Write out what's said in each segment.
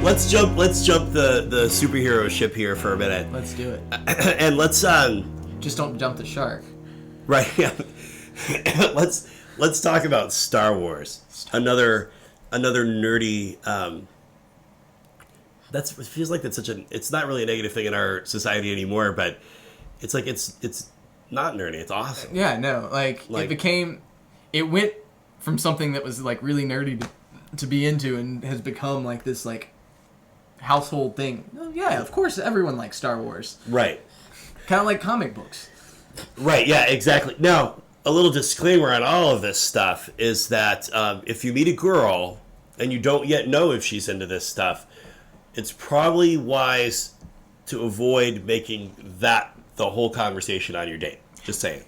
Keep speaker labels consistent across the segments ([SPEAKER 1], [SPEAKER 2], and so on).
[SPEAKER 1] let's jump the superhero ship here for a minute.
[SPEAKER 2] Let's do it.
[SPEAKER 1] And let's
[SPEAKER 2] Just don't jump the shark.
[SPEAKER 1] right. Yeah. let's talk about Star Wars. Another nerdy. It feels like that's such a. It's not really a negative thing in our society anymore, but it's like it's not nerdy. It's awesome.
[SPEAKER 2] Yeah, no, like it went from something that was like really nerdy to be into, and has become like this like household thing. Oh, yeah, of course, everyone likes Star Wars.
[SPEAKER 1] Right.
[SPEAKER 2] Kind of like comic books.
[SPEAKER 1] Right. Yeah. Exactly. Now, a little disclaimer on all of this stuff is that if you meet a girl and you don't yet know if she's into this stuff, it's probably wise to avoid making that the whole conversation on your date. Just saying.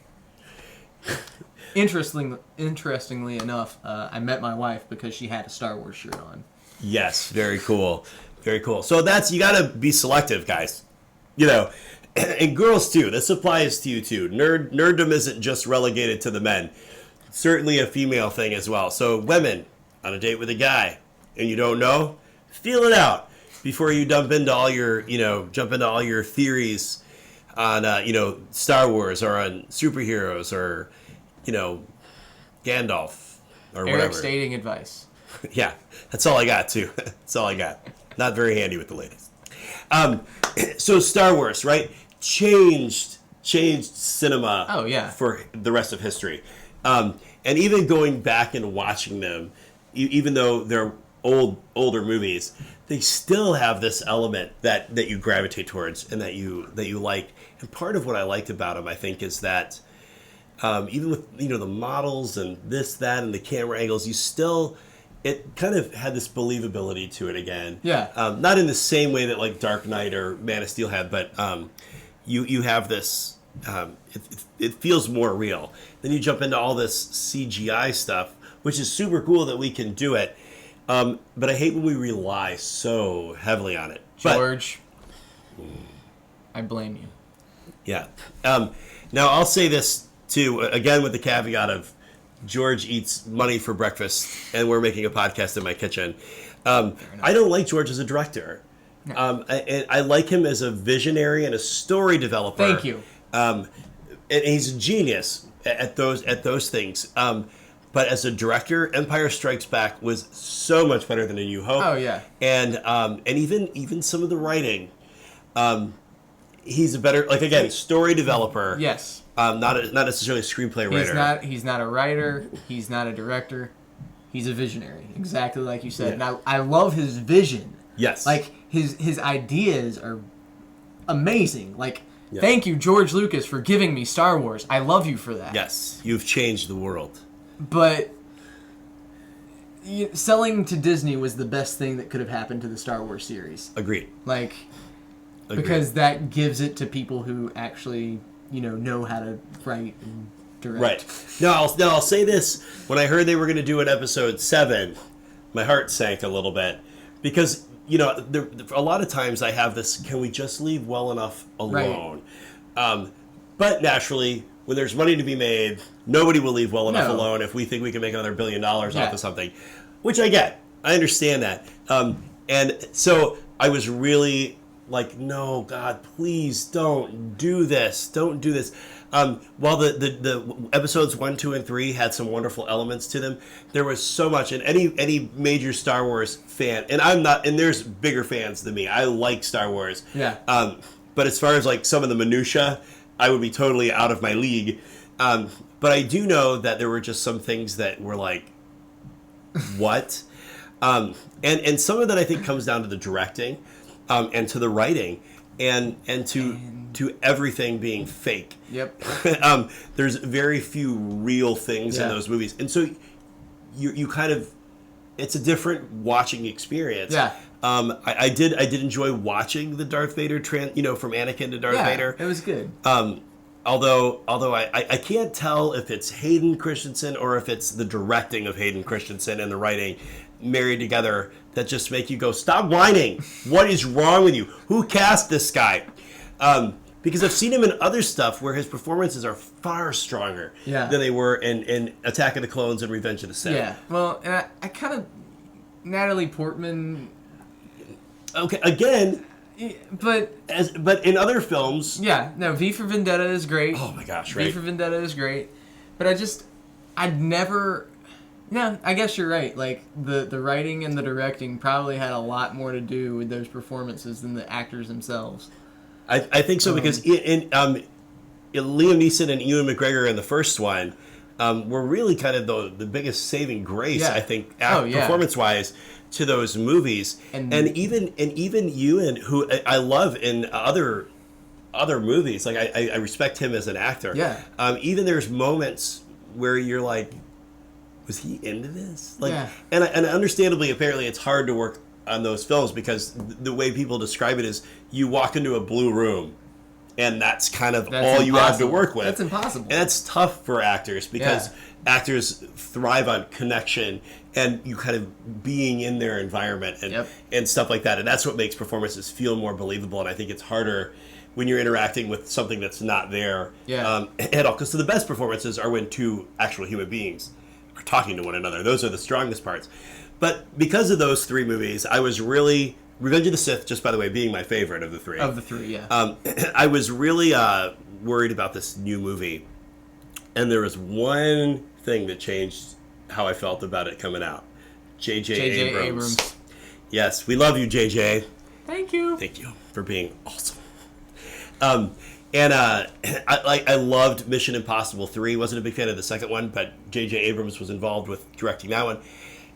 [SPEAKER 2] Interestingly enough, I met my wife because she had a Star Wars shirt on.
[SPEAKER 1] Yes, very cool. Very cool. So you got to be selective, guys. You know, and girls too. This applies to you too. Nerddom isn't just relegated to the men. It's certainly a female thing as well. So women on a date with a guy and you don't know, feel it out before you jump into all your theories on Star Wars or on superheroes or Gandalf or whatever.
[SPEAKER 2] Eric's dating advice.
[SPEAKER 1] Yeah, that's all I got too. That's all I got. Not very handy with the ladies. So Star Wars, right? Changed cinema.
[SPEAKER 2] Oh yeah.
[SPEAKER 1] For the rest of history, and even going back and watching them, even though they're older movies, they still have this element that you gravitate towards and that you like. And part of what I liked about them, I think, is that even with the models and this, that, and the camera angles, it kind of had this believability to it again.
[SPEAKER 2] Yeah.
[SPEAKER 1] Not in the same way that like Dark Knight or Man of Steel had, but you have this. It feels more real. Then you jump into all this CGI stuff, which is super cool that we can do it. But I hate when we rely so heavily on it.
[SPEAKER 2] George, I blame you.
[SPEAKER 1] Yeah. Now I'll say this too, again with the caveat of George eats money for breakfast, and we're making a podcast in my kitchen. I don't like George as a director. No. I like him as a visionary and a story developer.
[SPEAKER 2] Thank you.
[SPEAKER 1] And he's a genius at those things. But as a director, Empire Strikes Back was so much better than A New Hope.
[SPEAKER 2] Oh yeah.
[SPEAKER 1] And even some of the writing, he's a better, like, again, story developer.
[SPEAKER 2] Yes.
[SPEAKER 1] Not necessarily a screenplay writer.
[SPEAKER 2] He's not a writer. He's not a director. He's a visionary. Exactly like you said.
[SPEAKER 1] Yeah.
[SPEAKER 2] And I love his vision.
[SPEAKER 1] Yes.
[SPEAKER 2] Like his ideas are amazing. Like,
[SPEAKER 1] yeah.
[SPEAKER 2] Thank you, George Lucas, for giving me Star Wars. I love you for that.
[SPEAKER 1] Yes. You've changed the world.
[SPEAKER 2] But selling to Disney was the best thing that could have happened to the Star Wars series.
[SPEAKER 1] Agreed.
[SPEAKER 2] Like,
[SPEAKER 1] Agreed.
[SPEAKER 2] Because that gives it to people who actually, know how to write and direct.
[SPEAKER 1] Right. Now I'll say this. When I heard they were going to do an episode 7, my heart sank a little bit. Because, a lot of times I have this, can we just leave well enough alone? Right. But naturally, when there's money to be made, nobody will leave well enough alone if we think we can make another $1 billion off of something. Which I get. I understand that. And so I was really like, no, God, please don't do this. Don't do this. While the episodes 1, 2, and 3 had some wonderful elements to them, there was so much. And any major Star Wars fan, and I'm not, and there's bigger fans than me. I like Star Wars.
[SPEAKER 2] Yeah.
[SPEAKER 1] But as far as like some of the minutia, I would be totally out of my league. But I do know that there were just some things that were like, what? And some of that I think comes down to the directing. And to the writing, and to everything being fake.
[SPEAKER 2] Yep.
[SPEAKER 1] There's very few real things in those movies, and so you kind of, it's a different watching experience.
[SPEAKER 2] Yeah.
[SPEAKER 1] I did enjoy watching the Darth Vader from Anakin to Darth Vader.
[SPEAKER 2] It was good.
[SPEAKER 1] Although I can't tell if it's Hayden Christensen or if it's the directing of Hayden Christensen and the writing married together that just make you go, stop whining. What is wrong with you? Who cast this guy? Because I've seen him in other stuff where his performances are far stronger than they were in Attack of the Clones and Revenge of the Sith.
[SPEAKER 2] Yeah. Well, and I kind of, Natalie Portman
[SPEAKER 1] Okay, again,
[SPEAKER 2] but
[SPEAKER 1] in other films,
[SPEAKER 2] yeah, no, V for Vendetta is great.
[SPEAKER 1] oh my gosh, right?
[SPEAKER 2] V for Vendetta is great, but I'd never. No, I guess you're right. Like the writing and the directing probably had a lot more to do with those performances than the actors themselves.
[SPEAKER 1] I think so because Liam Neeson and Ewan McGregor in the first one were really kind of the biggest saving grace, I think, performance-wise to those movies. And even Ewan, who I love in other movies, like I respect him as an actor.
[SPEAKER 2] Yeah.
[SPEAKER 1] Even there's moments where you're like, was he into this? Like,
[SPEAKER 2] yeah.
[SPEAKER 1] And understandably, apparently, it's hard to work on those films because the way people describe it is you walk into a blue room and that's kind of all you have to work with.
[SPEAKER 2] That's impossible.
[SPEAKER 1] And that's tough for actors because actors thrive on connection and you kind of being in their environment and stuff like that. And that's what makes performances feel more believable. And I think it's harder when you're interacting with something that's not there at all. Because the best performances are when two actual human beings are talking to one another. Those are the strongest parts. But because of those three movies, I was really... Revenge of the Sith, just by the way, being my favorite of the three.
[SPEAKER 2] Of the three, yeah.
[SPEAKER 1] I was really worried about this new movie. And there was one thing that changed how I felt about it coming out. J.J. Abrams. Yes, we love you, J.J.
[SPEAKER 2] Thank you.
[SPEAKER 1] Thank you for being awesome. I loved Mission Impossible 3. Wasn't a big fan of the second one, but J.J. Abrams was involved with directing that one.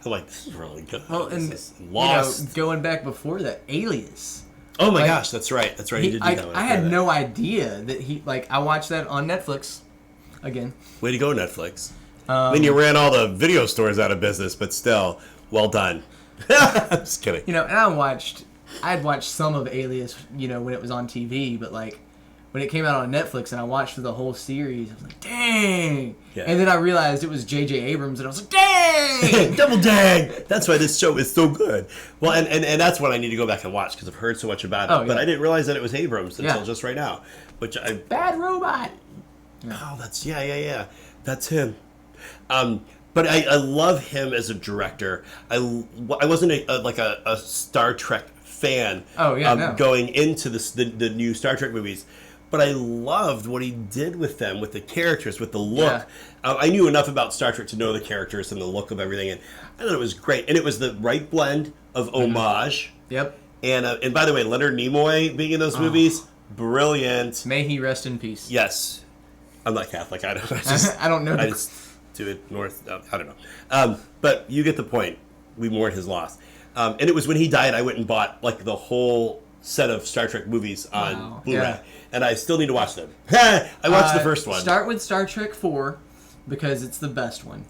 [SPEAKER 1] I'm like, this is really good.
[SPEAKER 2] Well, and
[SPEAKER 1] Lost.
[SPEAKER 2] Going back before that, Alias.
[SPEAKER 1] Oh my gosh, that's right. He did do that one.
[SPEAKER 2] I had no idea that I watched that on Netflix. Again.
[SPEAKER 1] Way to go, Netflix. I mean, you ran all the video stores out of business, but still, well done. I'm just kidding.
[SPEAKER 2] And I had watched some of Alias, when it was on TV, but like when it came out on Netflix and I watched the whole series, I was like, dang. Yeah. And then I realized it was J.J. Abrams and I was like, dang.
[SPEAKER 1] Double dang. That's why this show is so good. Well, and that's what I need to go back and watch because I've heard so much about it. But I didn't realize that it was Abrams until just right now.
[SPEAKER 2] Bad Robot.
[SPEAKER 1] Oh, that's that's him. But I love him as a director. I wasn't a Star Trek fan. Going into the new Star Trek movies, but I loved what he did with them, with the characters, with the look. Yeah. I knew enough about Star Trek to know the characters and the look of everything, and I thought it was great. And it was the right blend of homage.
[SPEAKER 2] Yep.
[SPEAKER 1] And by the way, Leonard Nimoy being in those movies, brilliant.
[SPEAKER 2] May he rest in peace.
[SPEAKER 1] Yes. I'm not Catholic. I
[SPEAKER 2] don't know.
[SPEAKER 1] I just do it north. I don't know. But you get the point. We mourn his loss. And it was when he died, I went and bought the whole set of Star Trek movies on Blu-ray. Yeah. And I still need to watch them. I watched the first one.
[SPEAKER 2] Start with Star Trek 4 because it's the best one.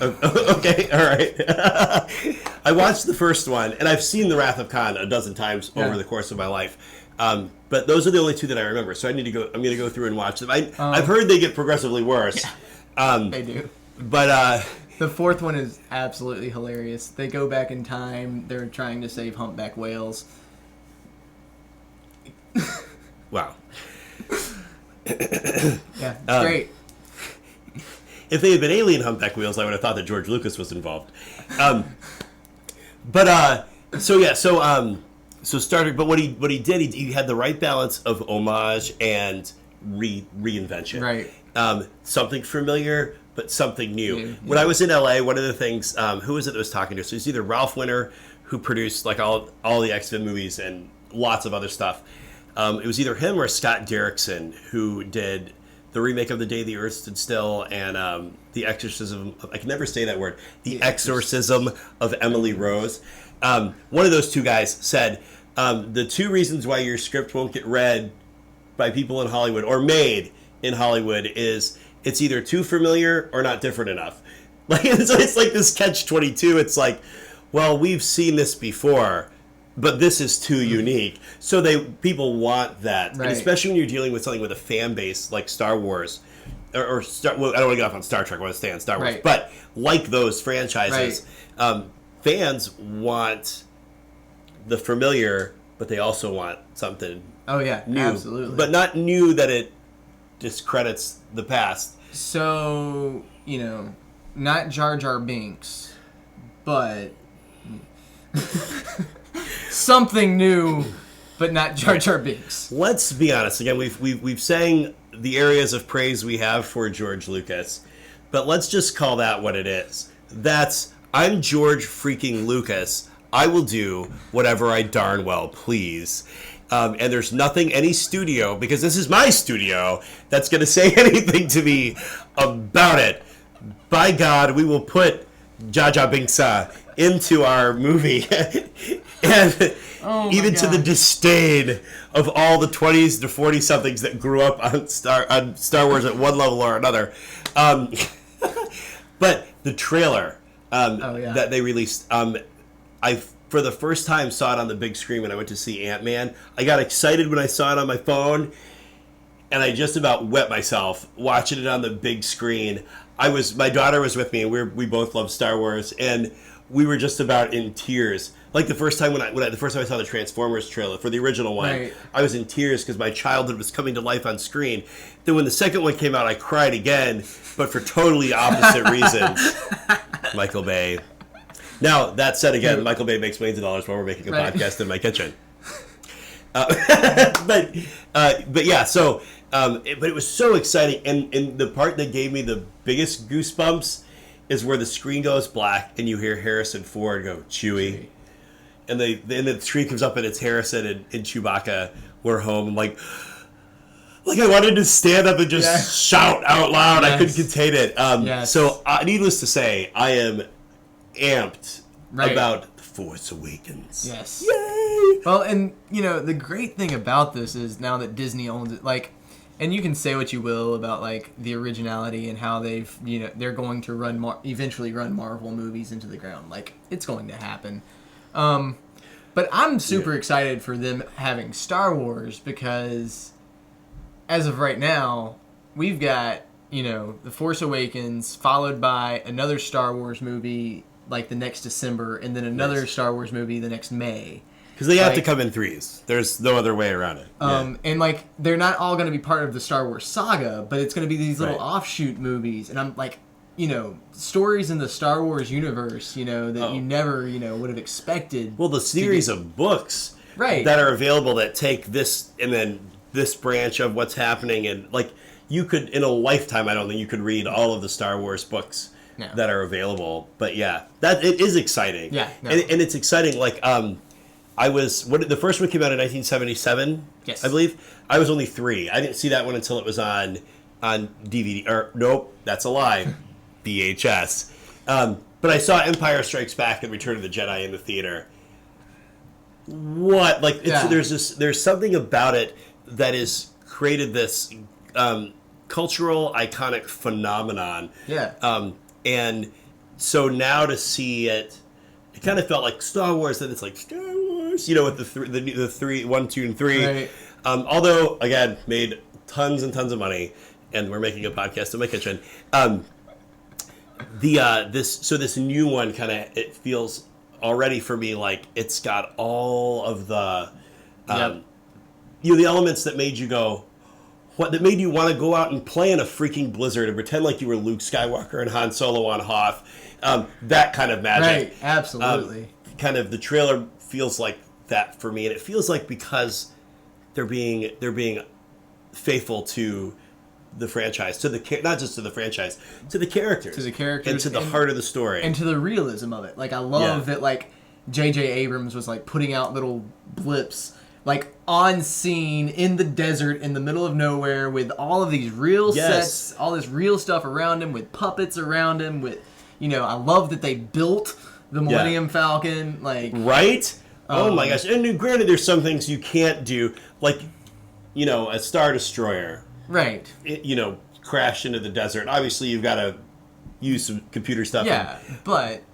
[SPEAKER 1] Okay, all right. I watched the first one, and I've seen The Wrath of Khan a dozen times over the course of my life. But those are the only two that I remember, so I'm going to go through and watch them. I've heard they get progressively worse.
[SPEAKER 2] Yeah. They do.
[SPEAKER 1] But
[SPEAKER 2] the fourth one is absolutely hilarious. They go back in time. They're trying to save humpback whales.
[SPEAKER 1] Wow.
[SPEAKER 2] Yeah, it's great.
[SPEAKER 1] If they had been alien humpback whales, I would have thought that George Lucas was involved. So Star Trek. But what he did, he had the right balance of homage and reinvention.
[SPEAKER 2] Right.
[SPEAKER 1] Something familiar, but something new. Yeah. When I was in LA, one of the things, who was it that was talking to us? So it's either Ralph Winter, who produced all the X-Men movies and lots of other stuff. It was either him or Scott Derrickson, who did the remake of The Day the Earth Stood Still and The Exorcism. I can never say that word. The Exorcism of Emily Rose. One of those two guys said, the two reasons why your script won't get read by people in Hollywood or made in Hollywood is it's either too familiar or not different enough. It's like this catch-22. It's like, well, we've seen this before, but this is too unique. So people want that, right. And especially when you're dealing with something with a fan base like Star Wars, or I don't want to get off on Star Trek. I want to stay on Star Wars, right. But like those franchises, right. Fans want the familiar, but they also want something.
[SPEAKER 2] Oh yeah,
[SPEAKER 1] new,
[SPEAKER 2] absolutely.
[SPEAKER 1] But not new that it discredits the past.
[SPEAKER 2] So not Jar Jar Binks, but. something new, but not Jar Jar Binks.
[SPEAKER 1] Let's be honest. Again, we've sang the areas of praise we have for George Lucas, but let's just call that what it is. I'm George freaking Lucas. I will do whatever I darn well please. And there's nothing any studio, because this is my studio, that's going to say anything to me about it. By God, we will put Jar Jar Binks into our movie. And even to the disdain of all the 20s to 40-somethings that grew up on Star Wars at one level or another. But the trailer that they released, I for the first time saw it on the big screen when I went to see Ant-Man. I got excited when I saw it on my phone, and I just about wet myself watching it on the big screen. My daughter was with me, and we both love Star Wars, and we were just about in tears. Like the first time the first time I saw the Transformers trailer for the original one, right. I was in tears because my childhood was coming to life on screen. Then when the second one came out, I cried again, but for totally opposite reasons. Michael Bay. Now, that said again, Michael Bay makes millions of dollars while we're making a podcast in my kitchen. But yeah, so but it was so exciting, and the part that gave me the biggest goosebumps is where the screen goes black and you hear Harrison Ford go, Chewie. And then the screen comes up and it's Harrison and Chewbacca, we're home. I'm like I wanted to stand up and just shout out loud. Yes. I couldn't contain it. So needless to say, I am amped about The Force Awakens.
[SPEAKER 2] Yes.
[SPEAKER 1] Yay!
[SPEAKER 2] Well, and, the great thing about this is now that Disney owns it, and you can say what you will about, the originality and how they've, they're going to eventually run Marvel movies into the ground. It's going to happen. But I'm super excited for them having Star Wars because, as of right now, we've got, The Force Awakens followed by another Star Wars movie the next December, and then another Star Wars movie the next May.
[SPEAKER 1] Because they have to come in threes. There's no other way around it.
[SPEAKER 2] And they're not all going to be part of the Star Wars saga, but it's going to be these little offshoot movies. And I'm stories in the Star Wars universe, that you never, would have expected.
[SPEAKER 1] Well, the series of books that are available that take this and then this branch of what's happening. And you could, in a lifetime, I don't think you could read all of the Star Wars books that are available. But yeah, it is exciting.
[SPEAKER 2] Yeah. No.
[SPEAKER 1] And it's exciting. The first one came out in 1977,
[SPEAKER 2] yes.
[SPEAKER 1] I believe. I was only 3. I didn't see that one until it was on DVD. Or, nope, that's a lie. VHS. But I saw Empire Strikes Back and Return of the Jedi in the theater. What? There's something about it that has created this cultural, iconic phenomenon.
[SPEAKER 2] Yeah.
[SPEAKER 1] And so now to see it kind of felt like Star Wars, and it's like Star Wars, with the 3, 1, 2, and 3.
[SPEAKER 2] Right.
[SPEAKER 1] Although, again, made tons and tons of money, and we're making a podcast in my kitchen. This new one it feels already for me like it's got all of the the elements that made you go, that made you want to go out and play in a freaking blizzard and pretend like you were Luke Skywalker and Han Solo on Hoth. That kind of magic.
[SPEAKER 2] Right, absolutely.
[SPEAKER 1] Kind of the trailer feels like that for me, and it feels like because they're being faithful to the franchise, not just to the franchise, to the characters, and to the heart of the story,
[SPEAKER 2] and to the realism of it. I love that J.J. Abrams was putting out little blips on scene in the desert in the middle of nowhere with all of these real sets, all this real stuff around him with puppets around him with, I love that they built the Millennium Falcon,
[SPEAKER 1] right? Oh my gosh! And granted, there's some things you can't do, a Star Destroyer.
[SPEAKER 2] Right.
[SPEAKER 1] Crash into the desert. Obviously, you've got to use some computer stuff.
[SPEAKER 2] Yeah, but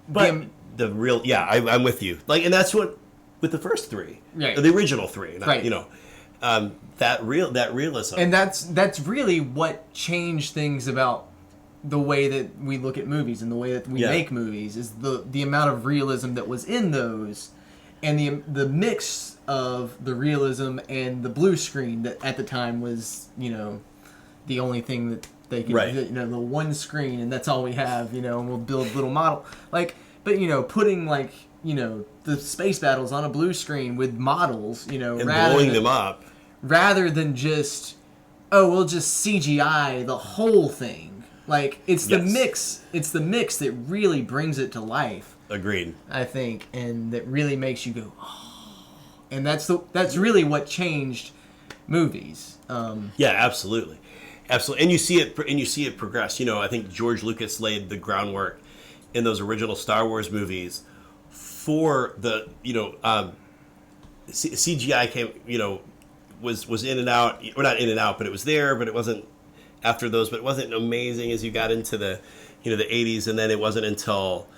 [SPEAKER 1] the real, I'm with you. And that's what with the first 3,
[SPEAKER 2] right?
[SPEAKER 1] The original 3,
[SPEAKER 2] right?
[SPEAKER 1] That realism,
[SPEAKER 2] and that's really what changed things about the way that we look at movies and the way that we make movies is the amount of realism that was in those, and the mix of the realism and the blue screen that at the time was the only thing that they could the one screen, and that's all we have, and we'll build little model but putting the space battles on a blue screen with models,
[SPEAKER 1] and blowing them up,
[SPEAKER 2] rather than just, oh, we'll just CGI the whole thing. Like, it's the mix. It's the mix that really brings it to life.
[SPEAKER 1] Agreed.
[SPEAKER 2] I think, and that really makes you go, oh. And that's really what changed movies.
[SPEAKER 1] Yeah, absolutely. Absolutely, and you see it progress. I think George Lucas laid the groundwork in those original Star Wars movies for the CGI came was in and out, or not in and out, but it was there, but it wasn't after those, but it wasn't amazing as you got into the the 80s, and then it wasn't until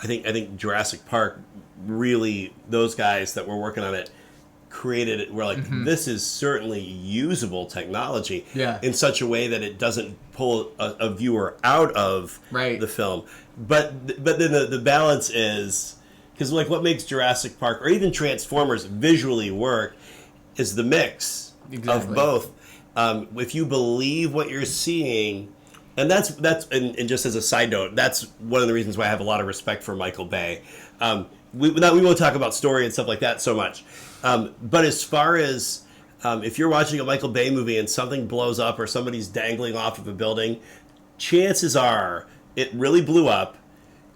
[SPEAKER 1] I think Jurassic Park really, those guys that were working on it created it. We're like, this is certainly usable technology in such a way that it doesn't pull a viewer out of the film. But then the balance is, because like what makes Jurassic Park or even Transformers visually work is the mix of both. If you believe what you're seeing, and that's and just as a side note, that's one of the reasons why I have a lot of respect for Michael Bay. We won't talk about story and stuff like that so much. But as far as if you're watching a Michael Bay movie and something blows up or somebody's dangling off of a building, chances are it really blew up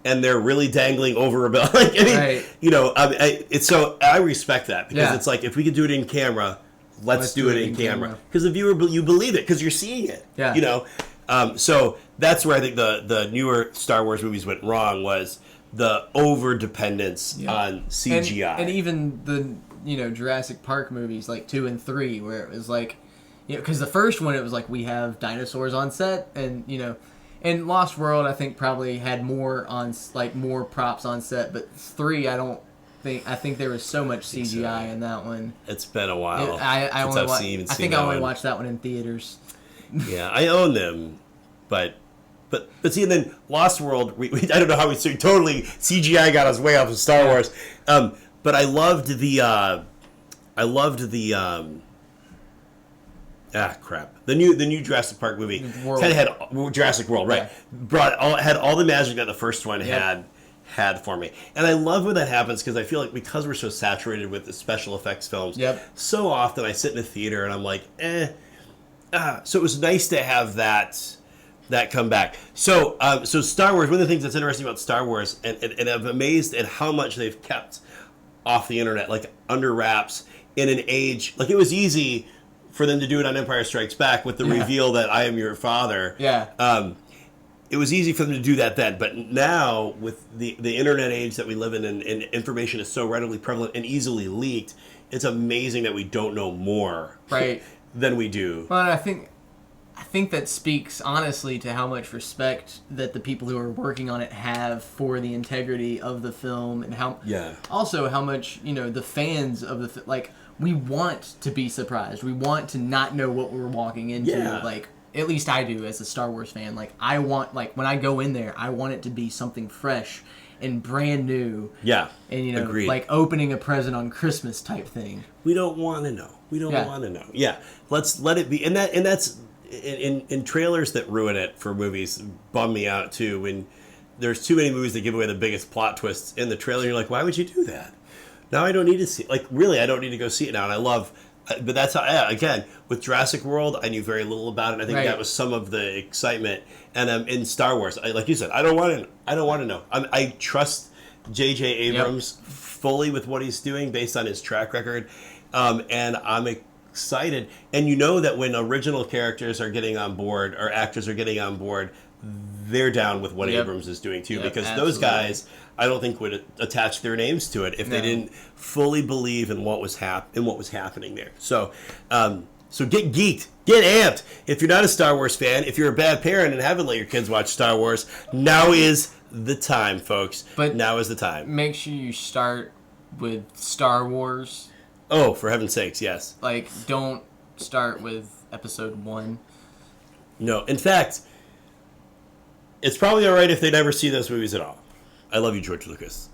[SPEAKER 1] and they're really dangling over a building. Like, it's so I respect that because it's like, if we could do it in camera, let's do it in camera. Because the viewer, you believe it because you're seeing it. So that's where I think the newer Star Wars movies went wrong, was the over dependence on CGI.
[SPEAKER 2] And even the Jurassic Park movies like 2 and 3, where it was like, because the first one it was like, we have dinosaurs on set, and and Lost World I think probably had more props on set, but 3 I think there was so much CGI in that one.
[SPEAKER 1] It's been a while.
[SPEAKER 2] I only watched that one in theaters.
[SPEAKER 1] Yeah, I own them, but see, and then Lost World, we I don't know how we totally CGI got us way off of Star Wars, but I loved the the new Jurassic Park movie. Kind of had Jurassic World, right? Had all the magic that the first one had for me, and I love when that happens, because I feel like, because we're so saturated with the special effects films, so often I sit in a theater and I'm like, so it was nice to have that come back. So Star Wars, one of the things that's interesting about Star Wars, and I'm amazed at how much they've kept off the internet, like under wraps, in an age, like it was easy for them to do it on Empire Strikes Back with the reveal that I am your father. It was easy for them to do that then, but now with the internet age that we live in, and information is so readily prevalent and easily leaked, it's amazing that we don't know more than we do.
[SPEAKER 2] Well, I think that speaks honestly to how much respect that the people who are working on it have for the integrity of the film, and how much the fans of the like, we want to be surprised. We want to not know what we're walking into. Like, at least I do as a Star Wars fan. Like, I want, like, when I go in there, I want it to be something fresh and brand new. And
[SPEAKER 1] agreed.
[SPEAKER 2] Like opening a present on Christmas type thing.
[SPEAKER 1] We don't want to know. We don't want to know. Let's let it be. And that's in trailers that ruin it for movies, bum me out too. When there's too many movies that give away the biggest plot twists in the trailer, you're like, why would you do that? Now I don't need to see. Like, really, I don't need to go see it now. And I love. But that's how, again, with Jurassic World, I knew very little about it. And I think that was some of the excitement. And in Star Wars, like you said, I don't want to know. I trust J.J. Abrams fully with what he's doing based on his track record. And I'm excited. And that when original characters are getting on board, or actors are getting on board, they're down with what Abrams is doing too. Because those guys, I don't think, would attach their names to it if they didn't fully believe in what was happening there. So get geeked, get amped. If you're not a Star Wars fan, if you're a bad parent and haven't let your kids watch Star Wars, now is the time, folks. But now is the time.
[SPEAKER 2] Make sure you start with Star Wars.
[SPEAKER 1] Oh, for heaven's sakes, yes.
[SPEAKER 2] Like, don't start with Episode 1.
[SPEAKER 1] No, in fact, it's probably all right if they never see those movies at all. I love you, George Lucas.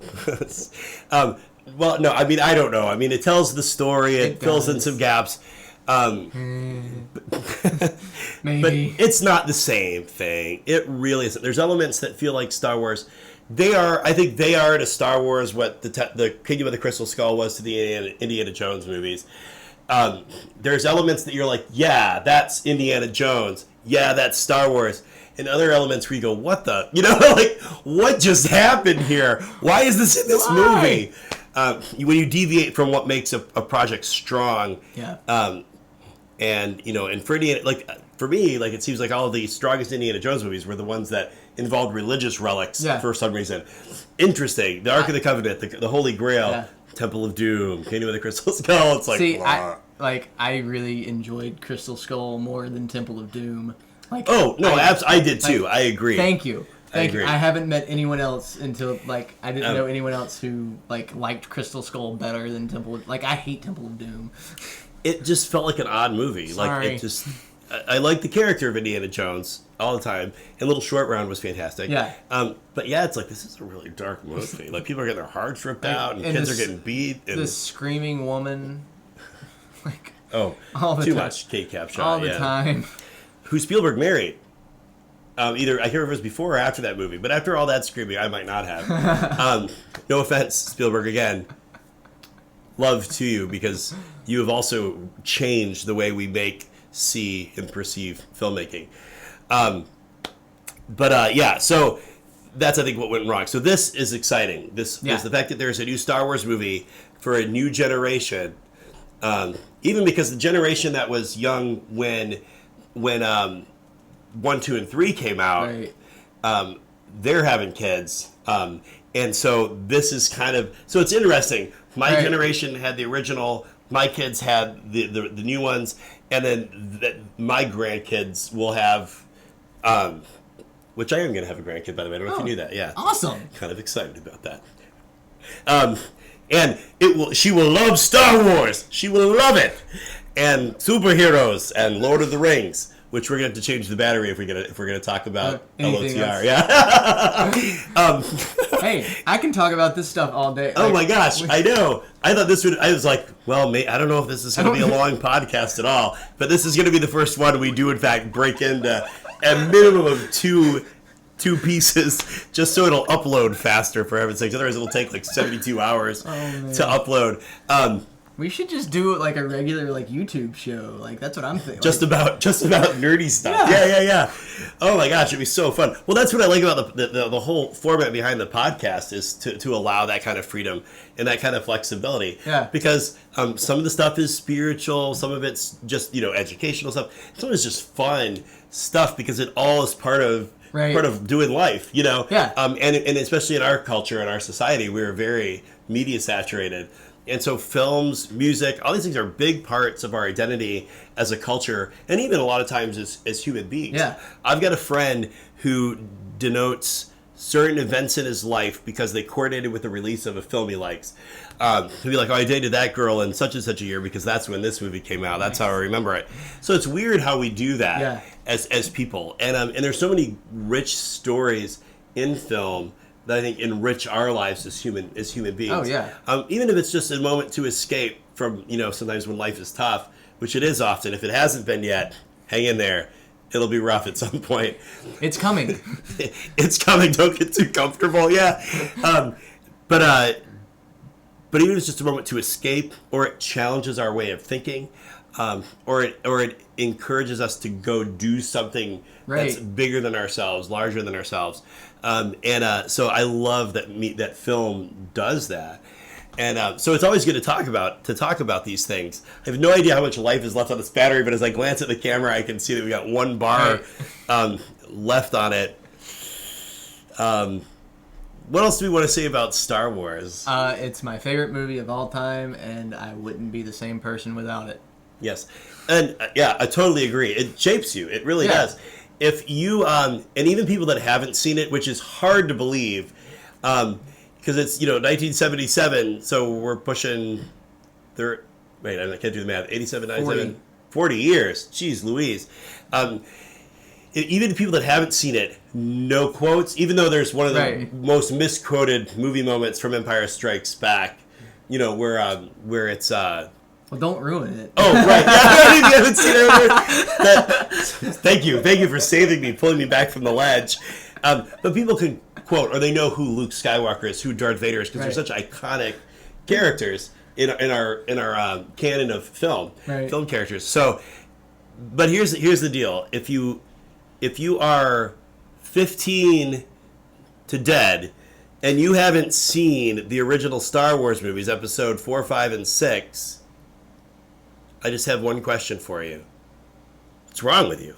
[SPEAKER 1] Well, no, I mean, I don't know. I mean, it tells the story. It fills in some gaps.
[SPEAKER 2] Maybe.
[SPEAKER 1] But it's not the same thing. It really isn't. There's elements that feel like Star Wars. They are. I think they are to Star Wars what the Kingdom of the Crystal Skull was to the Indiana Jones movies. There's elements that you're like, yeah, that's Indiana Jones. Yeah, that's Star Wars. And other elements where you go, what the? Like, what just happened here? Why is this in this movie? When you deviate from what makes a project strong.
[SPEAKER 2] Yeah.
[SPEAKER 1] And for Indiana, like for me, like it seems like all of the strongest Indiana Jones movies were the ones that involved religious relics for some reason. Interesting. The Ark of the Covenant, the Holy Grail, Temple of Doom, Kingdom of the Crystal Skull. It's like,
[SPEAKER 2] I really enjoyed Crystal Skull more than Temple of Doom. Like,
[SPEAKER 1] I did too. I agree.
[SPEAKER 2] Thank you.
[SPEAKER 1] I agree.
[SPEAKER 2] I haven't met anyone else until I didn't know anyone else who liked Crystal Skull better than Temple of, I hate Temple of Doom.
[SPEAKER 1] It just felt like an odd movie.
[SPEAKER 2] Sorry.
[SPEAKER 1] Like it just I like the character of Indiana Jones all the time, and Little Short Round was fantastic.
[SPEAKER 2] Yeah.
[SPEAKER 1] But yeah, it's like this is a really dark movie. Like people are getting their hearts ripped out, and kids are getting beat. And
[SPEAKER 2] the screaming woman,
[SPEAKER 1] all the too time. Much Kate Capshaw
[SPEAKER 2] all the time.
[SPEAKER 1] Who Spielberg married. Either I can't remember if it was before or after that movie, but after all that screaming, I might not have. No offense, Spielberg. Again, love to you because you have also changed the way we make, see, and perceive filmmaking. So that's I think what went wrong. So this is exciting. This is the fact that there's a new Star Wars movie for a new generation. Even because the generation that was young when 1, 2, and 3 came out, they're having kids. And so this is kind of... So it's interesting. My generation had the original. My kids had the new ones. And then my grandkids will have... which I am going to have a grandkid, by the way. I don't know if you knew that. Yeah.
[SPEAKER 2] Awesome.
[SPEAKER 1] Kind of excited about that. And she will love Star Wars. She will love it. And superheroes and Lord of the Rings. Which we're going to have to change the battery if we're going to talk about LOTR. Yeah.
[SPEAKER 2] Hey, I can talk about this stuff all day.
[SPEAKER 1] Oh my gosh, I know. I thought this would. I was like, well, I don't know if this is going to be a long podcast at all, but this is going to be the first one we do in fact break into a minimum of two pieces, just so it'll upload faster. For heaven's sakes, otherwise it'll take like 72 hours to upload.
[SPEAKER 2] We should just do it like a regular YouTube show. That's what I'm thinking.
[SPEAKER 1] Just about nerdy stuff. Yeah. Oh my gosh, it'd be so fun. Well, that's what I like about the whole format behind the podcast is to allow that kind of freedom and that kind of flexibility.
[SPEAKER 2] Yeah.
[SPEAKER 1] Because some of the stuff is spiritual, some of it's just educational stuff. Some of it's just fun stuff because it all is part of doing life.
[SPEAKER 2] Yeah.
[SPEAKER 1] And especially in our culture and our society, we're very media saturated. And so films, music, all these things are big parts of our identity as a culture, and even a lot of times as human beings.
[SPEAKER 2] Yeah.
[SPEAKER 1] I've got a friend who denotes certain events in his life because they coordinated with the release of a film he likes. He'll be like, I dated that girl in such and such a year because that's when this movie came out. That's how I remember it. So it's weird how we do that as people. And there's so many rich stories in film that I think enrich our lives as human beings.
[SPEAKER 2] Oh, yeah.
[SPEAKER 1] Even if it's just a moment to escape from, sometimes when life is tough, which it is often. If it hasn't been yet, hang in there. It'll be rough at some point.
[SPEAKER 2] It's coming.
[SPEAKER 1] It's coming. Don't get too comfortable. Yeah. But even if it's just a moment to escape, or it challenges our way of thinking, or it encourages us to go do something that's bigger than ourselves, larger than ourselves. So I love that film does that. And so it's always good to talk about these things. I have no idea how much life is left on this battery, but as I glance at the camera, I can see that we got 1 bar left on it. What else do we want to say about Star Wars?
[SPEAKER 2] It's my favorite movie of all time, and I wouldn't be the same person without it.
[SPEAKER 1] Yes. And I totally agree. It shapes you. It really does. If you, and even people that haven't seen it, which is hard to believe, because it's, 1977, so we're pushing, I can't do the math, 87, 97, 40 years. Jeez Louise. Even people that haven't seen it, no quotes, even though there's one of the most misquoted movie moments from Empire Strikes Back, where it's...
[SPEAKER 2] Well, don't ruin it.
[SPEAKER 1] Oh, right. Yeah, if you haven't seen it. Thank you for saving me, pulling me back from the ledge. But people can quote, or they know who Luke Skywalker is, who Darth Vader is, because they're such iconic characters in our canon of film characters. So, but here's the deal: if you are 15 to dead, and you haven't seen the original Star Wars movies, Episode 4, 5, and 6, I just have one question for you. What's wrong with you?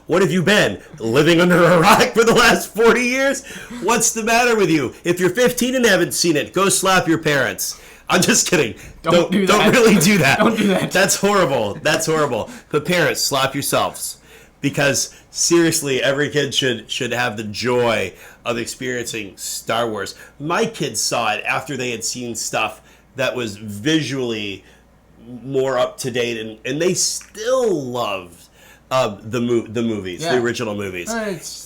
[SPEAKER 1] What have you been? Living under a rock for the last 40 years? What's the matter with you? If you're 15 and haven't seen it, go slap your parents. I'm just kidding. Don't really do that.
[SPEAKER 2] Don't do that.
[SPEAKER 1] That's horrible. That's horrible. But parents, slap yourselves. Because seriously, every kid should have the joy of experiencing Star Wars. My kids saw it after they had seen stuff that was visually more up to date, and they still loved the movies, the original movies.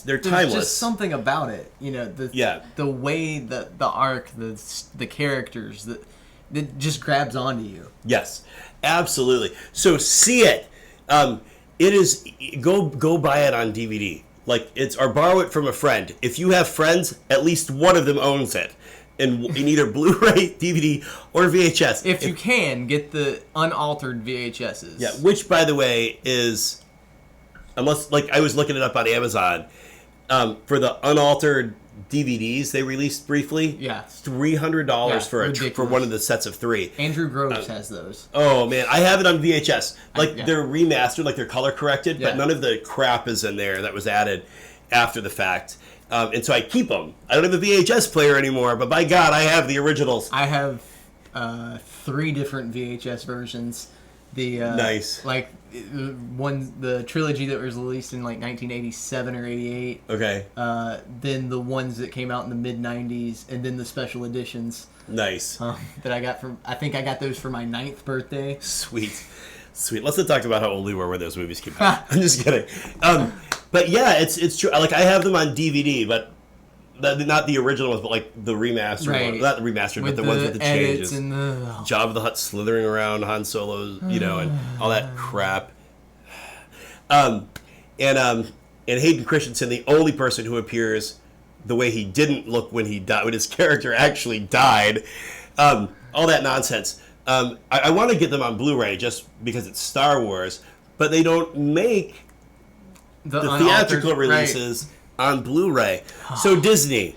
[SPEAKER 1] They're timeless.
[SPEAKER 2] There's just something about it, the way that the arc, the characters that just grabs onto you.
[SPEAKER 1] Yes, absolutely. So see it. It is go buy it on DVD. Or borrow it from a friend. If you have friends, at least one of them owns it. In either Blu-ray, DVD, or VHS.
[SPEAKER 2] If you can, get the unaltered VHSs.
[SPEAKER 1] Yeah, which, by the way, is... Unless, I was looking it up on Amazon. For the unaltered DVDs they released briefly.
[SPEAKER 2] Yeah.
[SPEAKER 1] $300 for one of the sets of 3.
[SPEAKER 2] Andrew Groves has those.
[SPEAKER 1] Oh, man. I have it on VHS. They're remastered, they're color corrected, but none of the crap is in there that was added after the fact. And so I keep them. I don't have a VHS player anymore, but by God, I have the originals.
[SPEAKER 2] I have 3 different VHS versions.
[SPEAKER 1] Nice.
[SPEAKER 2] The trilogy that was released in 1987 or 88.
[SPEAKER 1] Okay.
[SPEAKER 2] Then the ones that came out in the mid 90s, and then the special editions.
[SPEAKER 1] Nice.
[SPEAKER 2] That I got I think I got those for my 9th birthday.
[SPEAKER 1] Sweet. Let's not talk about how old we were when those movies came out. I'm just kidding. But yeah, it's true. I have them on DVD, but not the original ones, but the remastered ones. Not the remastered, but the ones with the changes.
[SPEAKER 2] And
[SPEAKER 1] Jabba the Hutt slithering around Han Solo's, and all that crap. And Hayden Christensen, the only person who appears the way he didn't look when he died, when his character actually died. All that nonsense. I want to get them on Blu-ray just because it's Star Wars, but they don't make the theatrical releases on Blu-ray. So Disney,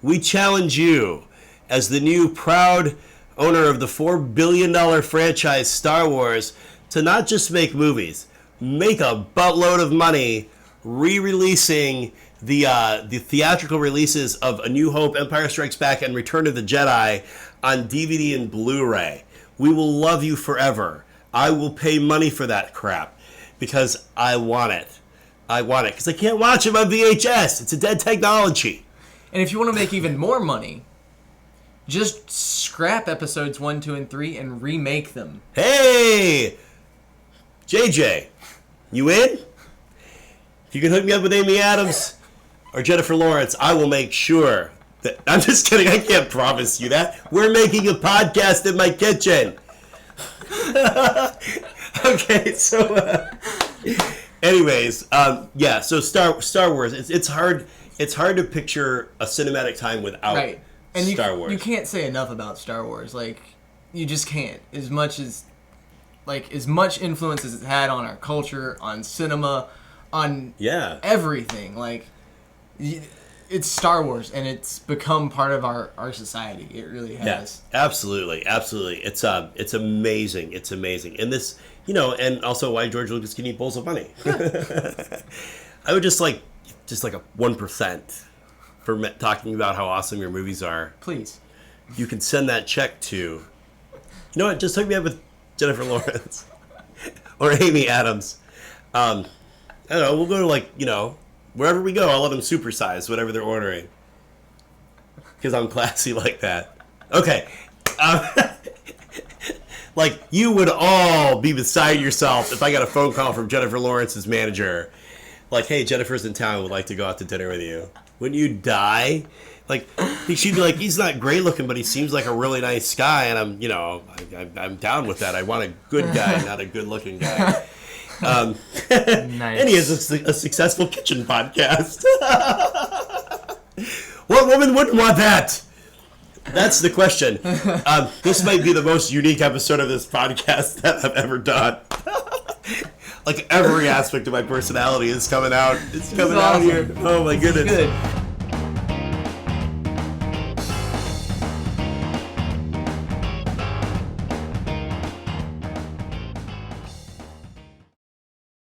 [SPEAKER 1] we challenge you as the new proud owner of the $4 billion franchise Star Wars to not just make movies, make a buttload of money re-releasing the theatrical releases of A New Hope, Empire Strikes Back, and Return of the Jedi on DVD and Blu-ray. We will love you forever. I will pay money for that crap because I want it. Because I can't watch them on VHS. It's a dead technology.
[SPEAKER 2] And if you want to make even more money, just scrap episodes 1, 2, and 3 and remake them.
[SPEAKER 1] Hey! JJ, you in? If you can hook me up with Amy Adams or Jennifer Lawrence, I will make sure that... I'm just kidding. I can't promise you that. We're making a podcast in my kitchen. Okay, so... Anyways, so Star Wars, it's hard to picture a cinematic time without Star Wars.
[SPEAKER 2] You can't say enough about Star Wars. You just can't. As much influence as it's had on our culture, on cinema, on everything. It's Star Wars, and it's become part of our society. It really has.
[SPEAKER 1] Yeah, absolutely. It's amazing. It's amazing. And this... and also why George Lucas can eat bowls of money. I would just like a 1% for talking about how awesome your movies are.
[SPEAKER 2] Please.
[SPEAKER 1] You can send that check to... You know what? Just hook me up with Jennifer Lawrence. Or Amy Adams. I don't know. We'll go to wherever we go, I'll let them supersize whatever they're ordering. Because I'm classy like that. Okay. You would all be beside yourself if I got a phone call from Jennifer Lawrence's manager. Hey, Jennifer's in town, would like to go out to dinner with you. Wouldn't you die? She'd be like, he's not great looking, but he seems like a really nice guy, and I'm down with that. I want a good guy, not a good looking guy. Nice. And he has a successful kitchen podcast. What woman wouldn't want that? That's the question. This might be the most unique episode of this podcast that I've ever done. Like every aspect of my personality is coming out. It's coming out
[SPEAKER 2] awesome.
[SPEAKER 1] here. Oh my goodness.
[SPEAKER 2] Good.